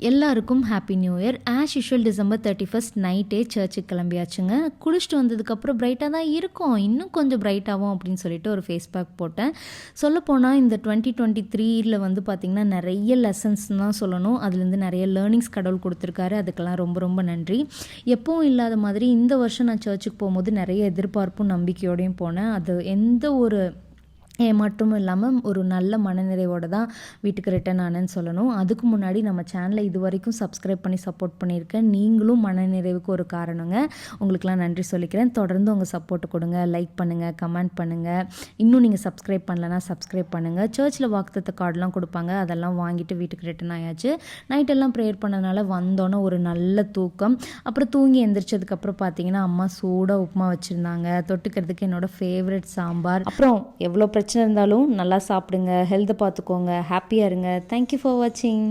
எல்லாருக்கும் happy new year. As usual December 31 நைட்டே சர்ச்சுக்கு கிளம்பியாச்சுங்க. குளிச்சுட்டு வந்ததுக்கப்புறம் பிரைட்டாக தான் இருக்கும், இன்னும் கொஞ்சம் பிரைட் ஆகும் அப்படின்னு சொல்லிட்டு ஒரு ஃபேஸ் பேக் போட்டேன். சொல்லப்போனால் இந்த 2023 வந்து பார்த்திங்கன்னா நிறைய லெசன்ஸ் தான் சொல்லணும். அதுலேருந்து நிறைய லேர்னிங்ஸ் கடவுள் கொடுத்துருக்காரு. அதுக்கெல்லாம் ரொம்ப ரொம்ப நன்றி. எப்பவும் இல்லாத மாதிரி இந்த வருஷம் நான் சர்ச்சுக்கு போகும்போது நிறைய எதிர்பார்ப்பும் நம்பிக்கையோடையும் போனேன். அது எந்த ஒரு மட்டும் இல்லாமல் ஒரு நல்ல மனநிறைவோடு தான் வீட்டுக்கு ரிட்டர்ன் ஆனேன்னு சொல்லணும். அதுக்கு முன்னாடி நம்ம சேனலை இது வரைக்கும் சப்ஸ்கிரைப் பண்ணி சப்போர்ட் பண்ணியிருக்கேன். நீங்களும் மனநிறைவுக்கு ஒரு காரணங்க. உங்களுக்கெல்லாம் நன்றி சொல்லிக்கிறேன். தொடர்ந்து உங்கள் சப்போர்ட் கொடுங்க, லைக் பண்ணுங்கள், கமெண்ட் பண்ணுங்கள். இன்னும் நீங்கள் சப்ஸ்கிரைப் பண்ணலன்னா சப்ஸ்கிரைப் பண்ணுங்கள். சர்ச்சில் வாக்குத்தத்த கார்டெலாம் கொடுப்பாங்க, அதெல்லாம் வாங்கிட்டு வீட்டுக்கு ரிட்டர்ன் ஆயாச்சு. நைட்டெல்லாம் ப்ரேயர் பண்ணதுனால வந்தோன்னே ஒரு நல்ல தூக்கம். அப்புறம் தூங்கி எந்திரிச்சதுக்கப்புறம் பார்த்தீங்கன்னா அம்மா சூடாக உப்புமா வச்சுருந்தாங்க. தொட்டுக்கிறதுக்கு என்னோடய ஃபேவரட் சாம்பார். அப்புறம் எவ்வளோ பிரச்சனை இருந்தாலும் நல்லா சாப்பிடுங்க, ஹெல்த்தை பார்த்துக்கோங்க, ஹாப்பியாக இருங்க. தேங்க்யூ ஃபார் வாட்சிங்.